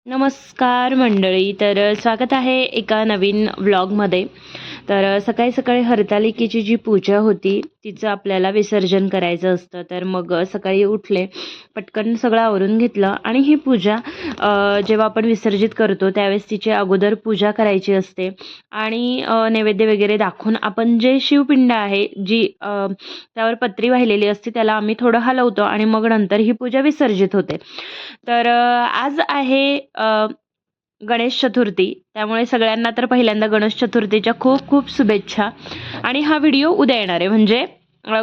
नमस्कार मंडळी. तर स्वागत आहे एका नवीन व्लॉगमध्ये. तर सकाळी सकाळी हरतालिकेची जी पूजा होती तिचं आपल्याला विसर्जन करायचं असतं. तर मग सकाळी उठले, पटकन सगळं आवरून घेतलं आणि ही पूजा जेव्हा आपण विसर्जित करतो त्यावेळेस तिची अगोदर पूजा करायची असते आणि नैवेद्य वगैरे दाखवून आपण जे शिवपिंड आहे जी त्यावर पत्री वाहिलेली असते त्याला आम्ही थोडं हलवतो आणि मग नंतर ही पूजा विसर्जित होते. तर आज आहे गणेश चतुर्थी. त्यामुळे सगळ्यांना तर पहिल्यांदा गणेश चतुर्थीच्या खूप खूप शुभेच्छा. आणि हा व्हिडिओ उद्या येणार आहे म्हणजे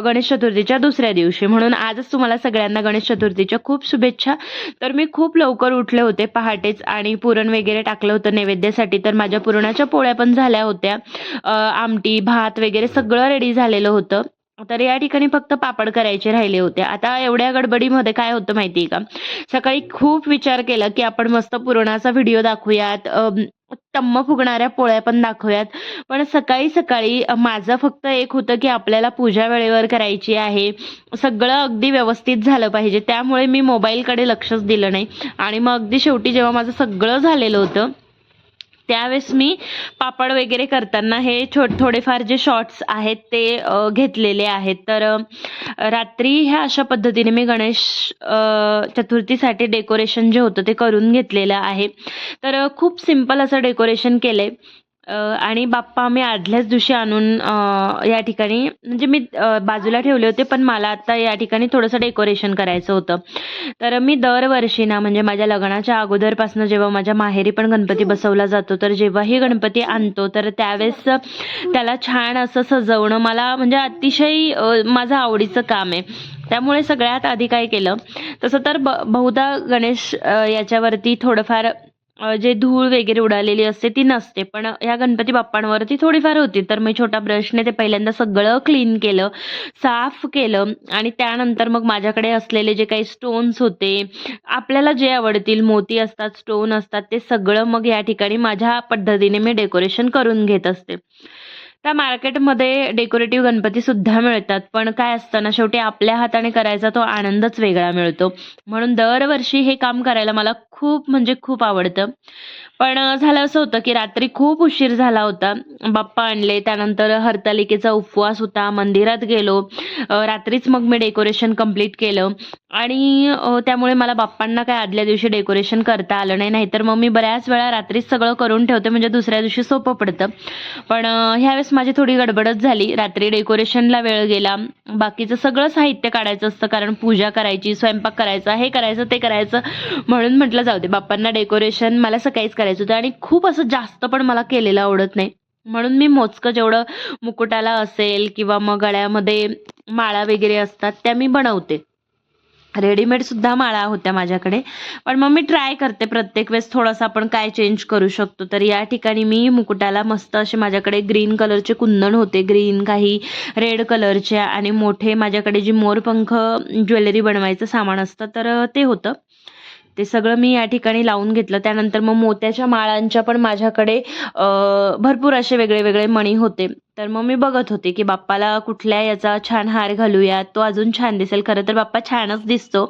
गणेश चतुर्थीच्या दुसऱ्या दिवशी, म्हणून आजच तुम्हाला सगळ्यांना गणेश चतुर्थीच्या खूप शुभेच्छा. तर मी खूप लवकर उठले होते पहाटेच आणि पुरण वगैरे टाकलं होतं नैवेद्यासाठी. तर माझ्या पुरणाच्या पोळ्या पण झाल्या होत्या, आमटी भात वगैरे सगळं रेडी झालेलं होतं. तर या ठिकाणी फक्त पापड करायचे राहिले होते. आता एवढ्या गडबडीमध्ये काय होतं माहिती आहे का, सकाळी खूप विचार केला की आपण मस्त पुरणाचा व्हिडिओ दाखवूयात, टम्म फुगणाऱ्या पोळ्या पण दाखवूयात. पण सकाळी सकाळी माझं फक्त एक होतं की आपल्याला पूजा वेळेवर करायची आहे, सगळं अगदी व्यवस्थित झालं पाहिजे. त्यामुळे मी मोबाईलकडे लक्षच दिलं नाही आणि मग अगदी शेवटी जेव्हा माझं सगळं झालेलं होतं त्यावेळेस मी पापड वगैरे करताना हे थोडेफार जे शॉर्ट्स आहेत ते घेतलेले आहेत. तर रात्री ह्या अशा पद्धतीने मी गणेश चतुर्थीसाठी डेकोरेशन जे होतं ते करून घेतलेलं आहे. तर खूप सिंपल असं डेकोरेशन केलंय. आणि बाप्पा मी आदल्याच दिवशी आणून या ठिकाणी म्हणजे मी बाजूला ठेवले होते, पण मला आता या ठिकाणी थोडंसं डेकोरेशन करायचं होतं. तर मी दरवर्षी ना म्हणजे माझ्या लग्नाच्या अगोदरपासून जेव्हा माझ्या माहेरी पण गणपती बसवला जातो, तर जेव्हाही गणपती आणतो तर त्यावेळेस त्याला छान असं सजवणं मला म्हणजे अतिशय माझं आवडीचं काम आहे. त्यामुळे सगळ्यात आधी काय केलं, तसं तर बहुधा गणेश याच्यावरती थोडंफार जे धूळ वगैरे उडालेली असते ती नसते, पण ह्या गणपती बाप्पांवरती थोडीफार होती. तर मी छोट्या ब्रशने ते पहिल्यांदा सगळं क्लीन केलं, साफ केलं आणि त्यानंतर मग माझ्याकडे असलेले जे काही स्टोन्स होते, आपल्याला जे आवडतील मोती असतात, स्टोन असतात, ते सगळं मग या ठिकाणी माझ्या पद्धतीने मी डेकोरेशन करून घेत असते. त्या मार्केटमध्ये डेकोरेटिव्ह गणपती सुद्धा मिळतात, पण काय असतं ना, शेवटी आपल्या हाताने करायचा तो आनंदच वेगळा मिळतो. म्हणून दरवर्षी हे काम करायला मला खूप म्हणजे खूप आवडतं. पण झालं असं होतं की रात्री खूप उशीर झाला होता. बाप्पा आणले, त्यानंतर हरतालिकेचा उपवास होता, मंदिरात गेलो. रात्रीच मग मी डेकोरेशन कंप्लीट केलं आणि त्यामुळे मला बाप्पांना काय आदल्या दिवशी डेकोरेशन करता आलं नाही. नाहीतर मग मी बऱ्याच वेळा रात्रीच सगळं करून ठेवते म्हणजे दुसऱ्या दिवशी सोपं पडतं. पण ह्यावेळेस माझी थोडी गडबडच झाली. रात्री डेकोरेशनला वेळ गेला. बाकीचं सगळं साहित्य काढायचं असतं कारण पूजा करायची, स्वयंपाक करायचा, हे करायचं ते करायचं. म्हणून म्हटलं जाऊ दे, बाप्पांना डेकोरेशन मला सकाळीच करायचं होतं आणि खूप असं जास्त पण मला केलेलं आवडत नाही. म्हणून मी मोजकं जेवढं मुकुटाला असेल किंवा मग गळ्यामध्ये माळा वगैरे असतात त्या मी बनवते. रेडीमेड सुद्धा माळा होत्या माझ्याकडे, पण मग मी ट्राय करते प्रत्येक वेळेस थोडंसं आपण काय चेंज करू शकतो. तर या ठिकाणी मी मुकुटाला मस्त असे माझ्याकडे ग्रीन कलरचे कुंदन होते, ग्रीन काही रेड कलरचे आणि मोठे माझ्याकडे जी मोरपंख ज्वेलरी बनवायचं सामान असतं तर ते होतं. ते सगळं मी या ठिकाणी लावून घेतलं. त्यानंतर मग मोत्याच्या माळांच्या पण माझ्याकडे भरपूर असे वेगळे वेगळे मणी होते. तर मग मी बघत होते की बाप्पाला कुठल्या याचा छान हार घालूयात, तो अजून छान दिसेल. खरं तर बाप्पा छानच दिसतो.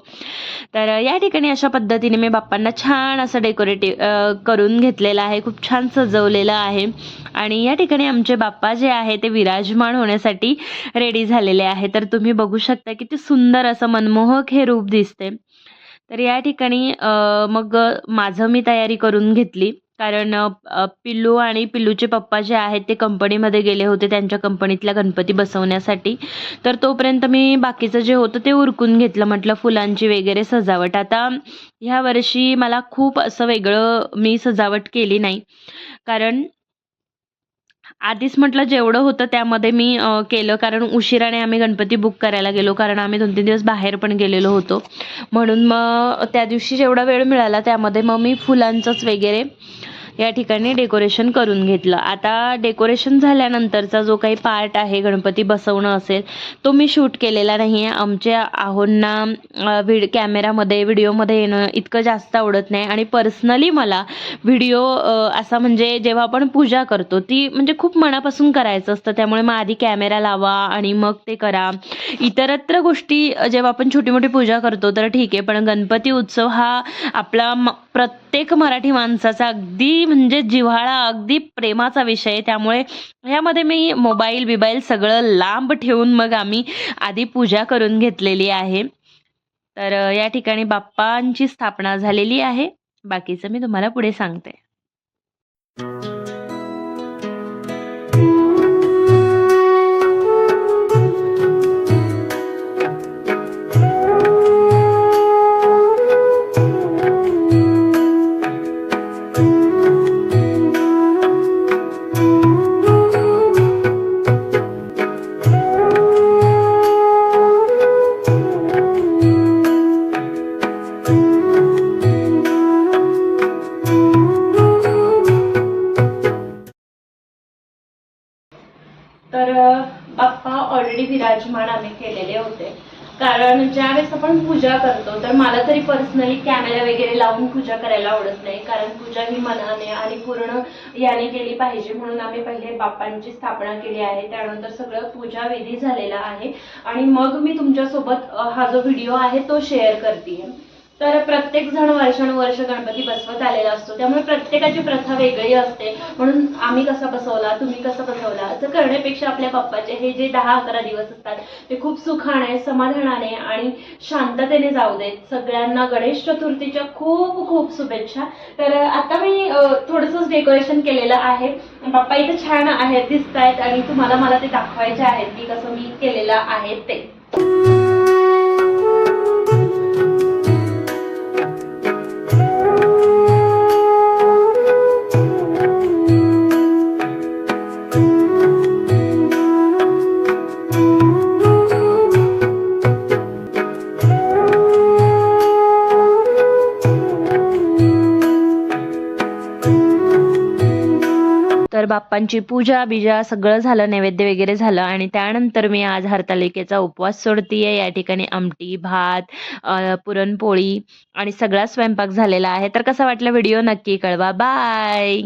तर या ठिकाणी अशा पद्धतीने मी बाप्पांना छान असं डेकोरेटिव्ह करून घेतलेलं आहे, खूप छान सजवलेलं आहे. आणि या ठिकाणी आमचे बाप्पा जे आहे ते विराजमान होण्यासाठी रेडी झालेले आहे. तर तुम्ही बघू शकता किती सुंदर असं मनमोहक हे रूप दिसते. तर या ठिकाणी मग माझं मी तयारी करून घेतली कारण पिल्लू आणि पिल्लूचे पप्पा जे आहेत ते कंपनीमध्ये गेले होते त्यांच्या कंपनीतल्या गणपती बसवण्यासाठी. तर तोपर्यंत मी बाकीचं जे होतं ते उरकून घेतलं. म्हटलं फुलांची वगैरे सजावट, आता ह्या वर्षी मला खूप असं वेगळं मी सजावट केली नाही कारण आधीच म्हटलं जेवढं होतं त्यामध्ये मी केलं कारण उशिराने आम्ही गणपती बुक करायला गेलो कारण आम्ही 2-3 दिवस बाहेर पण गेलेलो होतो. म्हणून मग त्या दिवशी जेवढा वेळ मिळाला त्यामध्ये मग मी फुलांचंच वगैरे या ठिकाणी डेकोरेशन करून घेतलं. आता डेकोरेशन झाल्यानंतरचा जो काही पार्ट आहे गणपती बसवणं असेल तो मी शूट केलेला नाही आहे. आमच्या आहोंना कॅमेरामध्ये व्हिडिओमध्ये येणं इतकं जास्त आवडत नाही आणि पर्सनली मला व्हिडिओ असा म्हणजे जेव्हा आपण पूजा करतो ती म्हणजे खूप मनापासून करायचं असतं. त्यामुळे मग आधी कॅमेरा लावा आणि मग ते करा. इतरत्र गोष्टी जेव्हा आपण छोटी मोठी पूजा करतो तर ठीक आहे, पण गणपती उत्सव हा आपला प्रत्येक मराठी माणसाचा अगदी म्हणजे जिव्हाळा अगदी प्रेमाचा विषय आहे. त्यामुळे ह्यामध्ये मी मोबाईल सगळं लांब ठेवून मग आम्ही आधी पूजा करून घेतलेली आहे. तर या ठिकाणी बाप्पांची स्थापना झालेली आहे. बाकीचं मी तुम्हाला पुढे सांगते. तर बाप्पा ऑलरेडी विराजमान आम्ही केलेले होते. कारण ज्यावेळेस आपण पूजा करतो तर मला तरी पर्सनली कॅमेरा वगैरे लावून पूजा करायला आवडत नाही. कारण पूजा ही मनाने आणि पूर्ण याने केली पाहिजे, म्हणून आम्ही पहिले बाप्पांची स्थापना केली आहे. त्यानंतर सगळं पूजा विधी झालेला आहे आणि मग मी तुमच्यासोबत हा जो व्हिडिओ आहे तो शेअर करते. तर प्रत्येक जण वर्षानुवर्ष गणपती बसवत आलेला असतो, त्यामुळे प्रत्येकाची प्रथा वेगळी असते. म्हणून आम्ही कसा बसवला, तुम्ही कसं बसवला असं करण्यापेक्षा आपल्या बाप्पाचे हे जे 10-11 दिवस असतात ते खूप सुखाने, समाधानाने आणि शांततेने जाऊ देत. सगळ्यांना गणेश चतुर्थीच्या खूप खूप शुभेच्छा. तर आता मी थोडंसंच डेकोरेशन केलेलं आहे. बाप्पा इथे छान आहेत, दिसत आहेत आणि तुम्हाला मला ते दाखवायचे आहेत की कसं मी केलेलं आहे ते. तर बाप्पांची पूजा बिजा सगळं झालं, नैवेद्य वगैरे झालं आणि त्यानंतर मी आज हरतालिकेचा उपवास सोडतीये. या ठिकाणी आमटी, भात, पुरणपोळी आणि सगळा स्वयंपाक झालेला आहे. तर कसा वाटला व्हिडिओ नक्की कळवा. बाय.